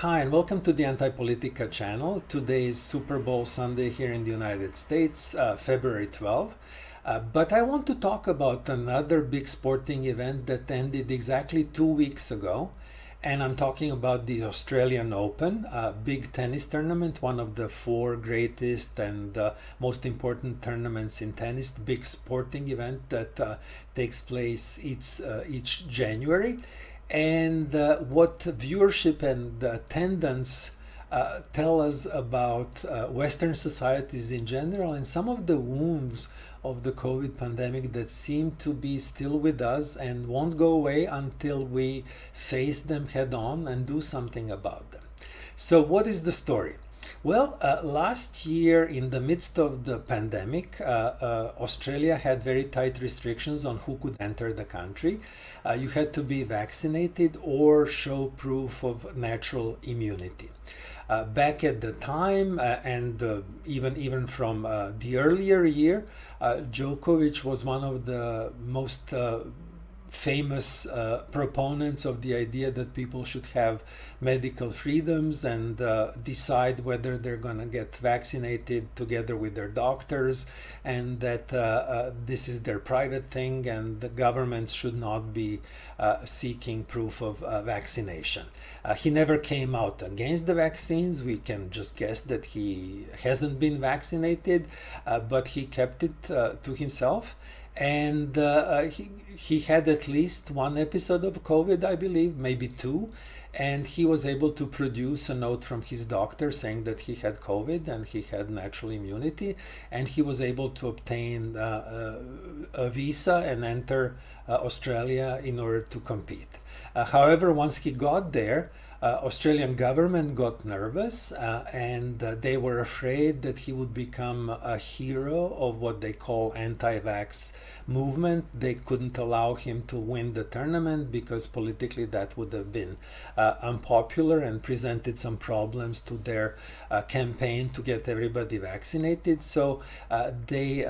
Hi, and welcome to the Anti-Politica channel. Today is Super Bowl Sunday here in the United States, February 12th. But I want to talk about another big sporting event that ended exactly 2 weeks ago. And I'm talking about the Australian Open, a big tennis tournament, one of the four greatest and most important tournaments in tennis, big sporting event that takes place each January. And what viewership and attendance tell us about Western societies in general and some of the wounds of the COVID pandemic that seem to be still with us and won't go away until we face them head on and do something about them. So, what is the story? Well, last year, in the midst of the pandemic, Australia had very tight restrictions on who could enter the country. You had to be vaccinated or show proof of natural immunity. Back at the time, and even from the earlier year, Djokovic was one of the most famous proponents of the idea that people should have medical freedoms and decide whether they're going to get vaccinated together with their doctors, and that this is their private thing and the governments should not be seeking proof of vaccination. He never came out against the vaccines. We can just guess that he hasn't been vaccinated, but he kept it to himself. And he had at least one episode of COVID, I believe, maybe two. And he was able to produce a note from his doctor saying that he had COVID and he had natural immunity. And he was able to obtain a visa and enter Australia in order to compete. However, once he got there, Australian government got nervous and they were afraid that he would become a hero of what they call anti-vax movement. They couldn't allow him to win the tournament because politically that would have been unpopular and presented some problems to their campaign to get everybody vaccinated. So they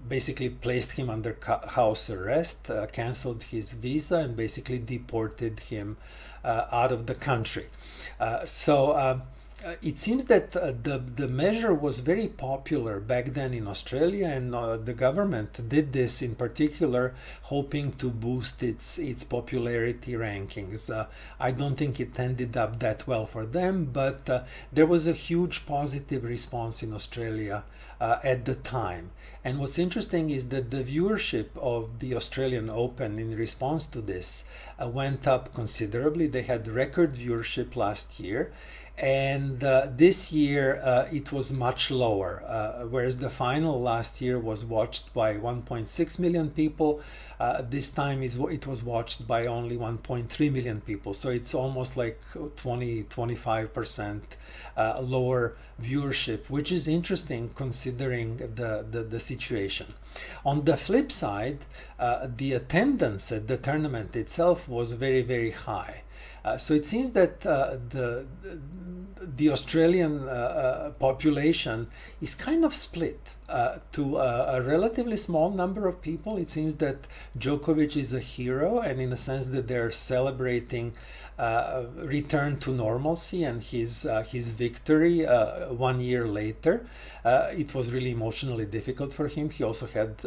basically placed him under house arrest, canceled his visa, and basically deported him out of the country. So it seems that the measure was very popular back then in Australia, and the government did this in particular, hoping to boost its popularity rankings. I don't think it ended up that well for them, but there was a huge positive response in Australia at the time. And what's interesting is that the viewership of the Australian Open in response to this went up considerably. They had record viewership last year. And this year it was much lower, whereas the final last year was watched by 1.6 million people. This time it was watched by only 1.3 million people. So it's almost like 20-25% lower viewership, which is interesting considering the situation. On the flip side, the attendance at the tournament itself was very, very high. So it seems that the Australian population is kind of split to a relatively small number of people. It seems that Djokovic is a hero, and in a sense that they're celebrating return to normalcy and his victory 1 year later. It was really emotionally difficult for him. He also had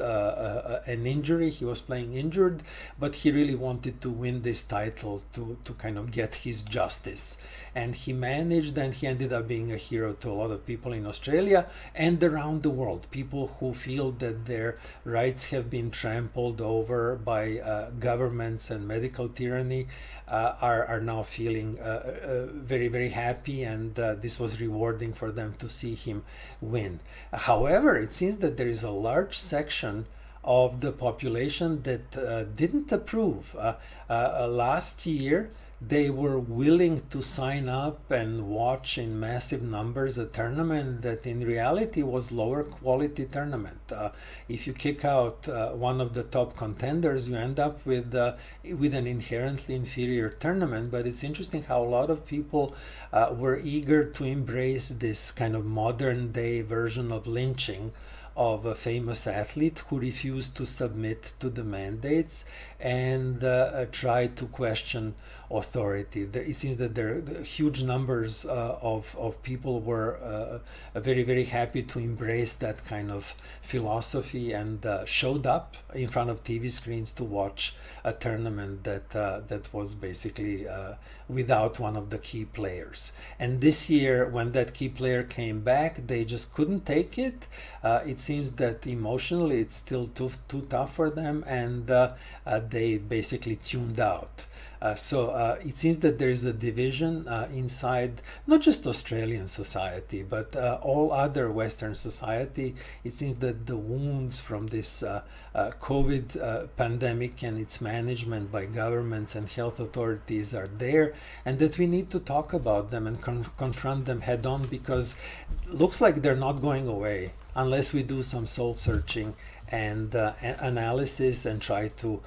an injury. He was playing injured, but he really wanted to win this title to kind of get his justice. And he managed, and he ended up being a hero to a lot of people in Australia and around the world. People who feel that their rights have been trampled over by governments and medical tyranny are now feeling very, very happy, and this was rewarding for them to see him win. However, it seems that there is a large section of the population that didn't approve. Last year, they were willing to sign up and watch in massive numbers a tournament that in reality was lower quality tournament. If you kick out one of the top contenders, you end up with an inherently inferior tournament. But it's interesting how a lot of people were eager to embrace this kind of modern day version of lynching of a famous athlete who refused to submit to the mandates and tried to question authority. It seems that the huge numbers of people were very, very happy to embrace that kind of philosophy and showed up in front of TV screens to watch a tournament that was basically without one of the key players. And this year, when that key player came back, they just couldn't take it. It seems that emotionally it's still too tough for them, and they basically tuned out. So it seems that there is a division inside not just Australian society, but all other Western society. It seems that the wounds from this COVID pandemic and its management by governments and health authorities are there, and that we need to talk about them and confront them head on, because it looks like they're not going away unless we do some soul searching and analysis and try to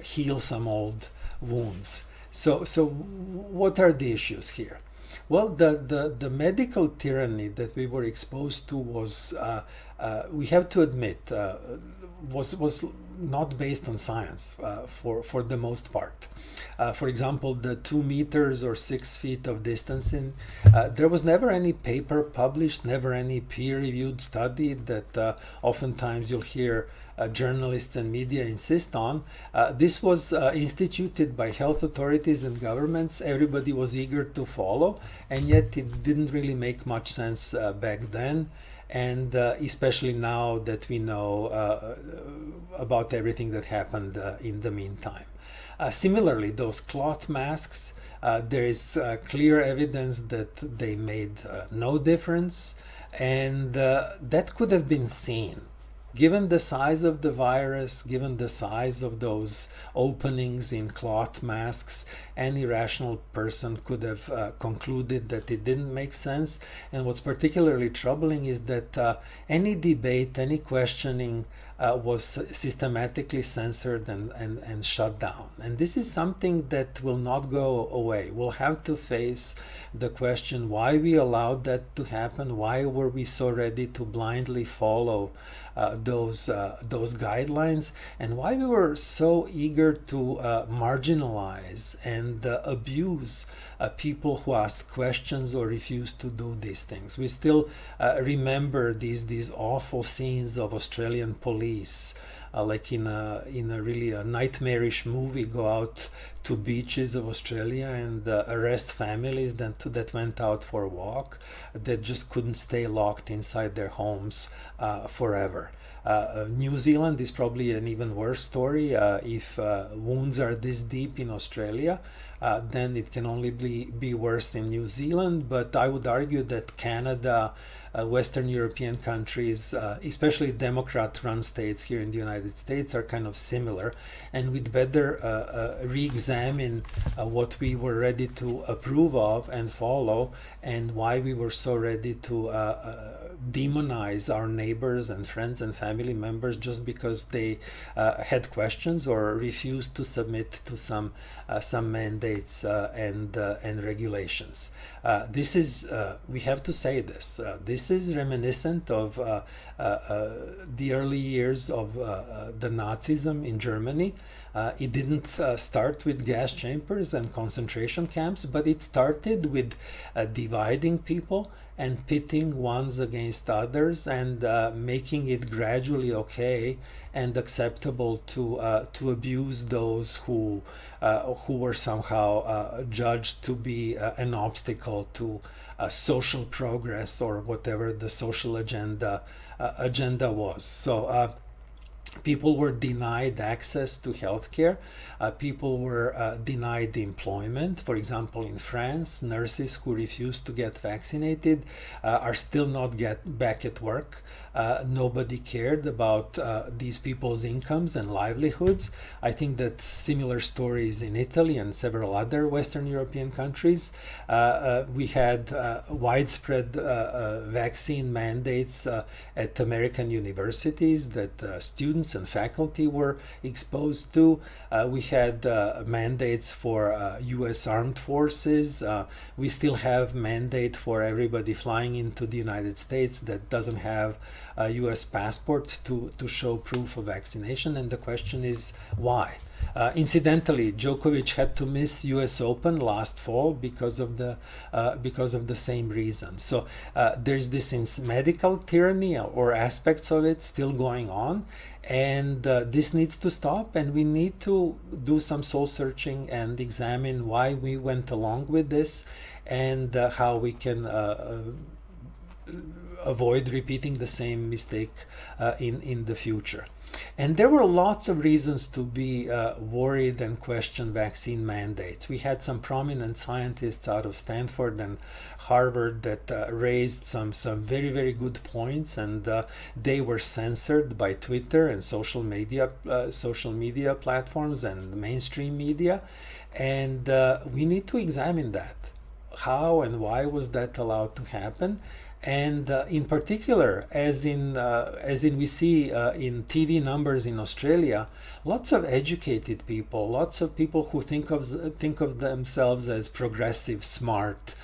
heal some old wounds. So what are the issues here? Well, the medical tyranny that we were exposed to was, we have to admit, was not based on science for the most part. For example, the 2 meters or 6 feet of distancing, there was never any paper published, never any peer-reviewed study that oftentimes you'll hear journalists and media insist on. This was instituted by health authorities and governments. Everybody was eager to follow, and yet it didn't really make much sense back then. And especially now that we know about everything that happened in the meantime. Similarly, those cloth masks, there is clear evidence that they made no difference, and that could have been seen. Given the size of the virus, given the size of those openings in cloth masks, any rational person could have concluded that it didn't make sense. And what's particularly troubling is that any debate, any questioning was systematically censored and shut down. And this is something that will not go away. We'll have to face the question why we allowed that to happen, why were we so ready to blindly follow those guidelines, and why we were so eager to marginalize and abuse people who ask questions or refuse to do these things. We still remember these awful scenes of Australian police, like in a really a nightmarish movie, go out to beaches of Australia and arrest families that went out for a walk, that just couldn't stay locked inside their homes forever. New Zealand is probably an even worse story. If wounds are this deep in Australia, then it can only be worse in New Zealand. But I would argue that Canada, Western European countries, especially Democrat-run states here in the United States, are kind of similar, and we'd better re-examine what we were ready to approve of and follow, and why we were so ready to demonize our neighbors and friends and family members just because they had questions or refused to submit to some mandates and regulations. This is, we have to say this, this is reminiscent of the early years of the Nazism in Germany. It didn't start with gas chambers and concentration camps, but it started with dividing people and pitting ones against others, and making it gradually okay and acceptable to abuse those who were somehow judged to be an obstacle to social progress or whatever the social agenda was. So people were denied access to healthcare. People were denied employment. For example, in France, nurses who refused to get vaccinated are still not back at work. Nobody cared about these people's incomes and livelihoods. I think that similar stories in Italy and several other Western European countries. We had widespread vaccine mandates at American universities that students and faculty were exposed to. We had mandates for U.S. armed forces. We still have mandate for everybody flying into the United States that doesn't have a U.S. passport to show proof of vaccination. And the question is why? Incidentally, Djokovic had to miss U.S. Open last fall because of the same reason. So there's this medical tyranny or aspects of it still going on, and this needs to stop. And we need to do some soul searching and examine why we went along with this, and how we can avoid repeating the same mistake in the future. And there were lots of reasons to be worried and question vaccine mandates. We had some prominent scientists out of Stanford and Harvard that raised some very, very good points, and they were censored by Twitter and social media platforms and mainstream media. And we need to examine that. How and why was that allowed to happen? And in particular, as in we see in TV numbers in Australia, lots of educated people, lots of people who think of themselves as progressive, smart,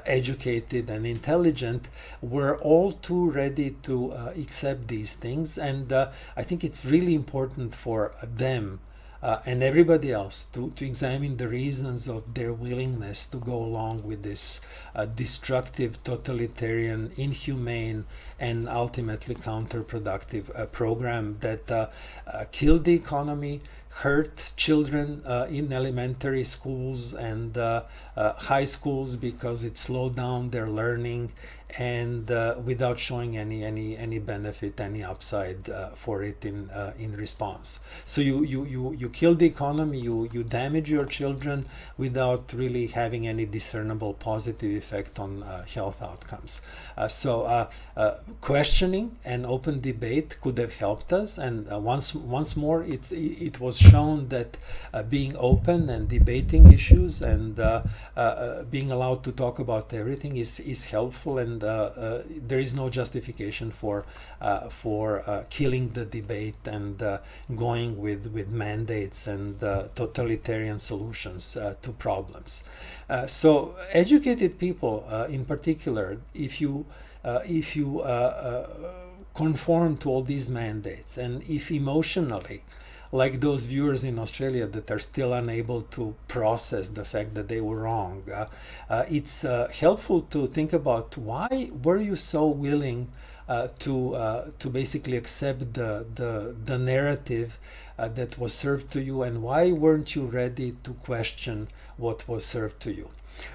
educated, and intelligent, were all too ready to accept these things. And I think it's really important for them and everybody else to examine the reasons of their willingness to go along with this destructive, totalitarian, inhumane, and ultimately counterproductive program that killed the economy, hurt children in elementary schools and high schools because it slowed down their learning, and without showing any benefit, any upside for it in response. So you kill the economy, you damage your children without really having any discernible positive effect on health outcomes. So questioning and open debate could have helped us, and once more it was shown that being open and debating issues and being allowed to talk about everything is helpful, and there is no justification for killing the debate and going with mandates and totalitarian solutions to problems. So educated people, in particular, if you conform to all these mandates, and if emotionally, like those viewers in Australia that are still unable to process the fact that they were wrong, it's helpful to think about why were you so willing to basically accept the narrative that was served to you, and why weren't you ready to question what was served to you?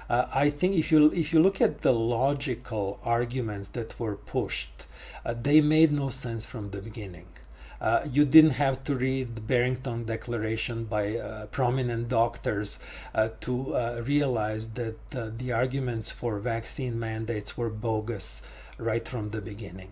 I think if you look at the logical arguments that were pushed, they made no sense from the beginning. You didn't have to read the Barrington Declaration by prominent doctors to realize that the arguments for vaccine mandates were bogus right from the beginning.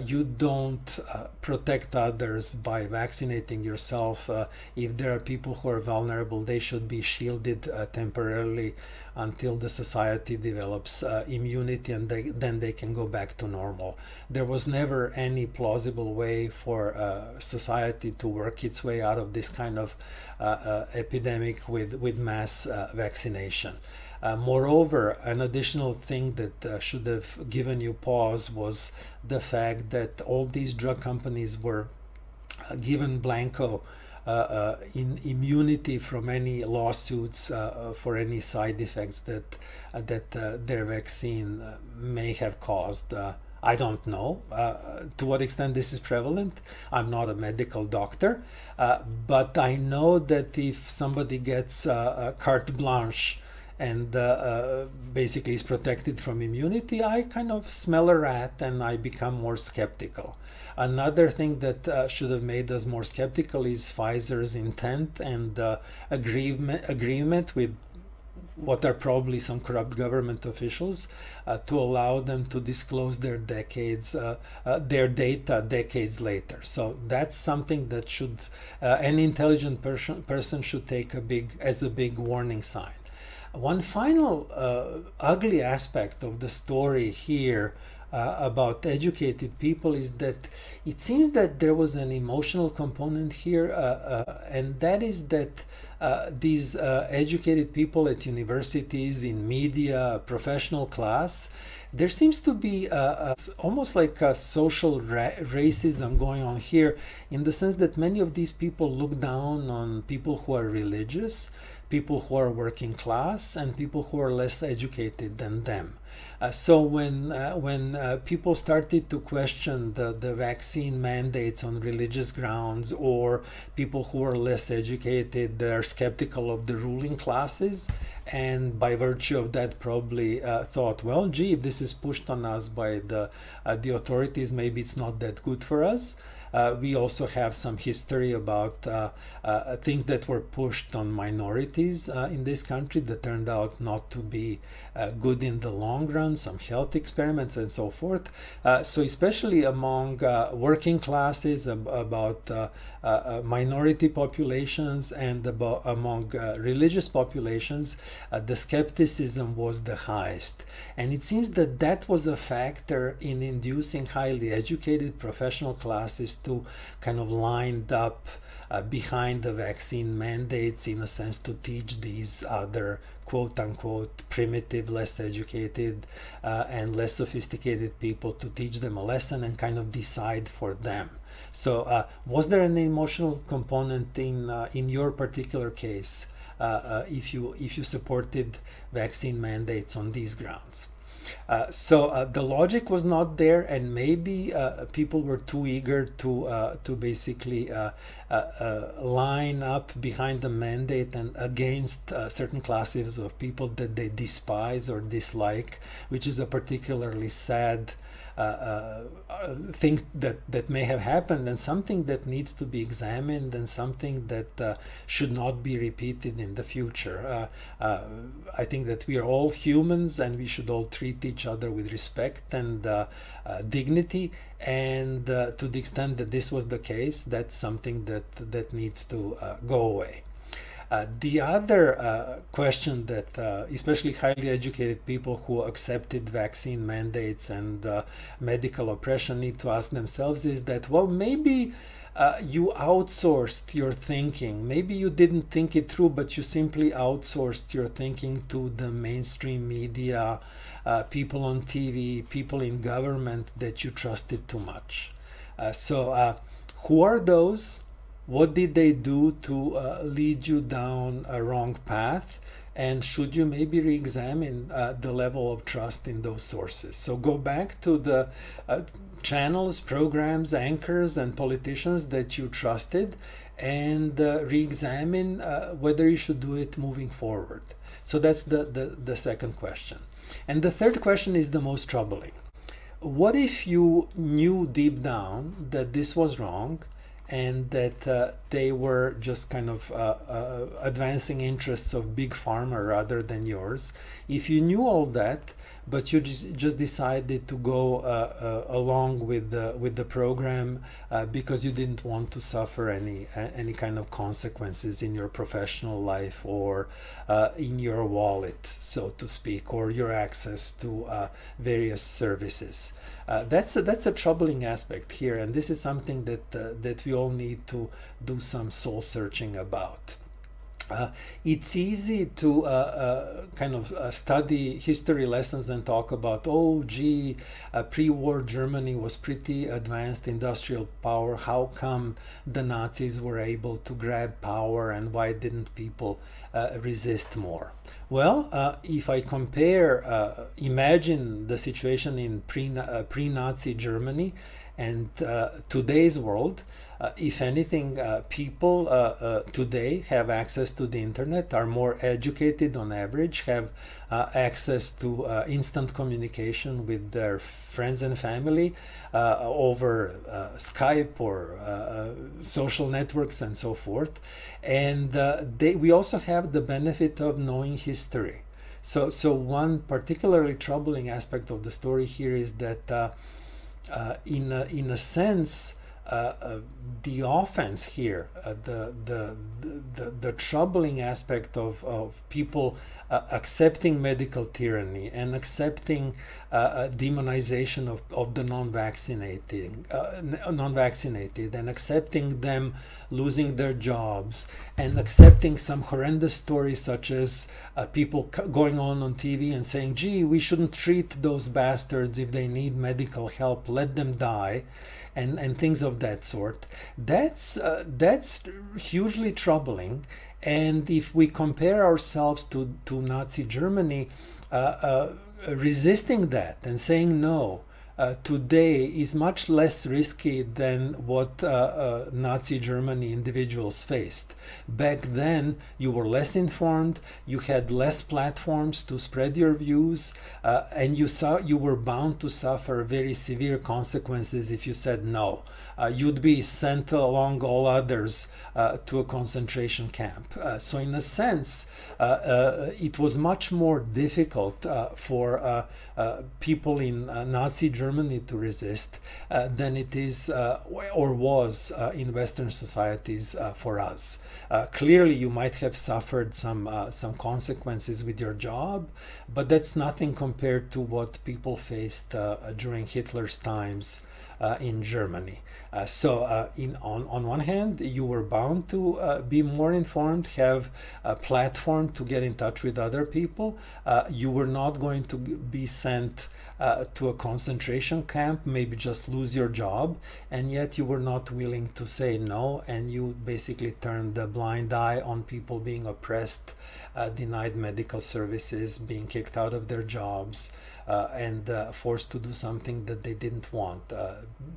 You don't protect others by vaccinating yourself. If there are people who are vulnerable, they should be shielded temporarily until the society develops immunity, and then they can go back to normal. There was never any plausible way for society to work its way out of this kind of epidemic with mass vaccination. Moreover, an additional thing that should have given you pause was the fact that all these drug companies were given blanco in immunity from any lawsuits for any side effects that their vaccine may have caused. I don't know to what extent this is prevalent. I'm not a medical doctor, but I know that if somebody gets carte blanche and basically is protected from immunity, I kind of smell a rat and I become more skeptical. Another thing that should have made us more skeptical is Pfizer's intent and agreement with what are probably some corrupt government officials to allow them to disclose their data decades later. So that's something that should any intelligent person should take as a big warning sign. One final ugly aspect of the story here about educated people is that it seems that there was an emotional component here, and that is that these educated people at universities, in media, professional class, there seems to be almost like a social racism going on here, in the sense that many of these people look down on people who are religious, people who are working class, and people who are less educated than them. So when people started to question the vaccine mandates on religious grounds, or people who are less educated are skeptical of the ruling classes, and by virtue of that probably thought, well, gee, if this is pushed on us by the authorities, maybe it's not that good for us. We also have some history about things that were pushed on minorities in this country that turned out not to be good in the long run, some health experiments and so forth. So especially among working classes, about minority populations, and among religious populations, the skepticism was the highest. And it seems that that was a factor in inducing highly educated professional classes to kind of lined up behind the vaccine mandates, in a sense, to teach these other quote-unquote primitive, less educated and less sophisticated people, to teach them a lesson and kind of decide for them. So was there an emotional component in your particular case, if you supported vaccine mandates on these grounds? So the logic was not there, and maybe people were too eager to basically line up behind the mandate and against certain classes of people that they despise or dislike, which is a particularly sad thing that may have happened, and something that needs to be examined, and something that should not be repeated in the future. I think that we are all humans, and we should all treat each other with respect and dignity, and to the extent that this was the case, that's something that needs to go away. The other question that especially highly educated people who accepted vaccine mandates and medical oppression need to ask themselves is that, well, maybe you outsourced your thinking. Maybe you didn't think it through, but you simply outsourced your thinking to the mainstream media, people on TV, people in government that you trusted too much. So who are those? What did they do to lead you down a wrong path? And should you maybe re-examine the level of trust in those sources? So go back to the channels, programs, anchors, and politicians that you trusted, and re-examine whether you should do it moving forward. So that's the second question. And the third question is the most troubling. What if you knew deep down that this was wrong, and that they were just kind of advancing interests of big pharma rather than yours? If you knew all that, but you just decided to go along with the program because you didn't want to suffer any kind of consequences in your professional life, or in your wallet, so to speak, or your access to various services. That's a troubling aspect here, and this is something that we all need to do some soul searching about. It's easy to kind of study history lessons and talk about, oh, gee, pre-war Germany was pretty advanced industrial power. How come the Nazis were able to grab power, and why didn't people resist more? Well, if I compare, imagine the situation in pre-Nazi Germany and today's world, if anything, people today have access to the internet, are more educated on average, have access to instant communication with their friends and family over Skype or social networks and so forth. And we also have the benefit of knowing history. So one particularly troubling aspect of the story here is that in a sense, the offense here, the troubling aspect of people accepting medical tyranny and accepting demonization of the non-vaccinated, and accepting them losing their jobs, and accepting some horrendous stories such as people going on TV and saying, gee, we shouldn't treat those bastards if they need medical help, let them die, and things of that sort. That's hugely troubling. And if we compare ourselves to Nazi Germany, resisting that and saying no today is much less risky than what Nazi Germany individuals faced. Back then, you were less informed, you had less platforms to spread your views, and you were bound to suffer very severe consequences if you said no. You'd be sent along all others to a concentration camp. So in a sense, it was much more difficult for people in Nazi Germany to resist than it is or was in Western societies for us. Clearly, you might have suffered some consequences with your job, but that's nothing compared to what people faced during Hitler's times in Germany. On one hand, you were bound to be more informed, have a platform to get in touch with other people. You were not going to be sent to a concentration camp, maybe just lose your job, and yet you were not willing to say no, and you basically turned a blind eye on people being oppressed, denied medical services, being kicked out of their jobs, and forced to do something that they didn't want,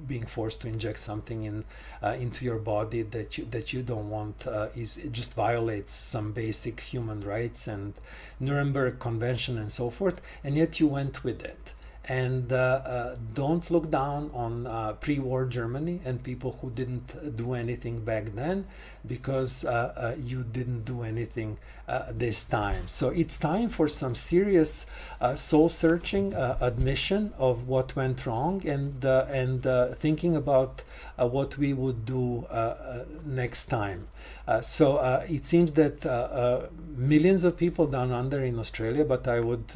being forced to inject something into your body that you don't want. It just violates some basic human rights and Nuremberg Convention and so forth, and yet you went with it. And don't look down on pre-war Germany and people who didn't do anything back then, because you didn't do anything this time. So it's time for some serious soul-searching admission of what went wrong, and thinking about what we would do next time. So it seems that millions of people down under in Australia, but I would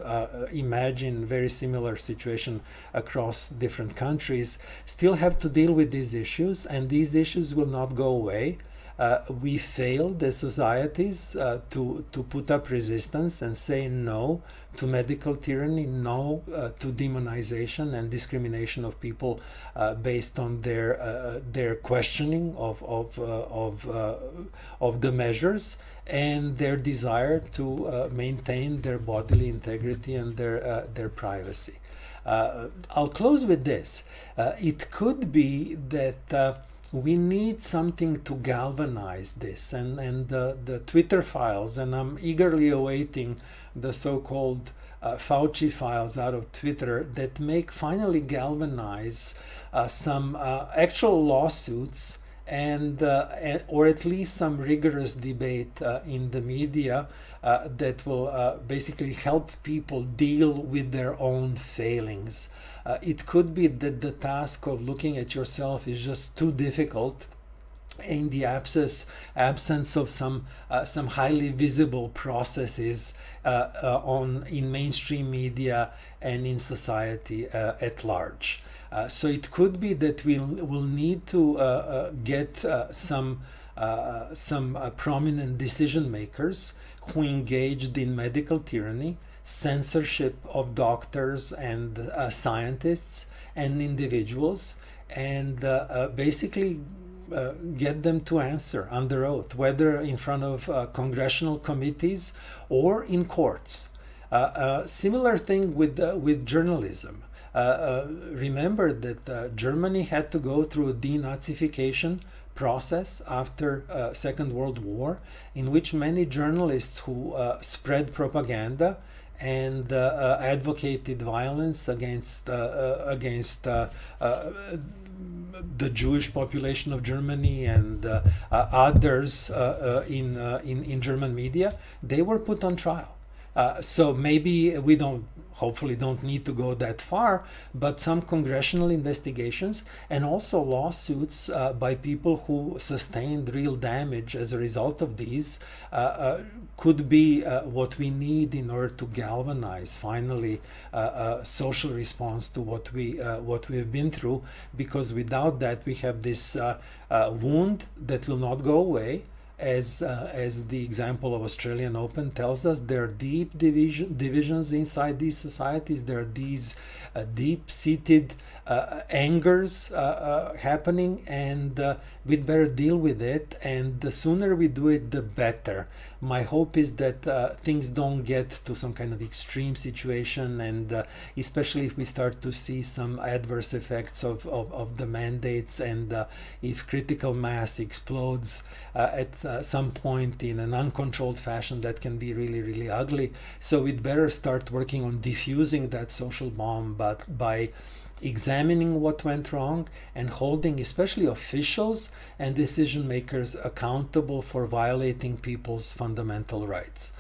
imagine very similar situation across different countries, still have to deal with these issues, and these issues will not go away. We failed as societies to put up resistance and say no to medical tyranny, no to demonization and discrimination of people based on their questioning of the measures and their desire to maintain their bodily integrity and their privacy. I'll close with this. It could be that we need something to galvanize this, and the Twitter files, and I'm eagerly awaiting the so-called Fauci files out of Twitter that finally galvanize some actual lawsuits and or at least some rigorous debate in the media that will basically help people deal with their own failings. It could be that the task of looking at yourself is just too difficult in the absence of some highly visible processes in mainstream media and in society at large. So it could be that we'll need to get some prominent decision makers who engaged in medical tyranny, censorship of doctors and scientists and individuals, and basically get them to answer under oath, whether in front of congressional committees or in courts. Similar thing with journalism. Remember that Germany had to go through a denazification process after Second World War, in which many journalists who spread propaganda and advocated violence against the Jewish population of Germany and others in German media, they were put on trial. So maybe we don't hopefully don't need to go that far, but some congressional investigations and also lawsuits by people who sustained real damage as a result of these could be what we need in order to galvanize finally a social response to what we have been through, because without that we have this wound that will not go away. As the example of Australian Open tells us, there are deep divisions inside these societies. There are these deep-seated angers happening, and we'd better deal with it. And the sooner we do it, the better. My hope is that things don't get to some kind of extreme situation, and especially if we start to see some adverse effects of the mandates, and if critical mass explodes at some point in an uncontrolled fashion, that can be really, really ugly. So we'd better start working on diffusing that social bomb, but by examining what went wrong and holding especially officials and decision makers accountable for violating people's fundamental rights.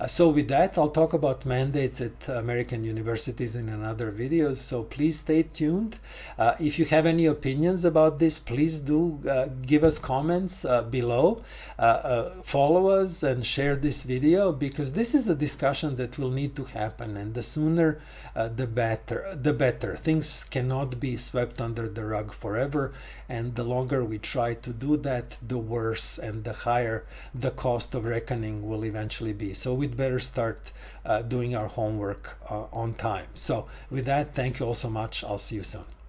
So with that, I'll talk about mandates at American universities in another video, so please stay tuned. If you have any opinions about this, please do give us comments below. Follow us and share this video, because this is a discussion that will need to happen, and the sooner the better. Things cannot be swept under the rug forever, and the longer we try to do that, the worse and the higher the cost of reckoning will eventually be. So we'd better start doing our homework on time. So with that, thank you all so much. I'll see you soon.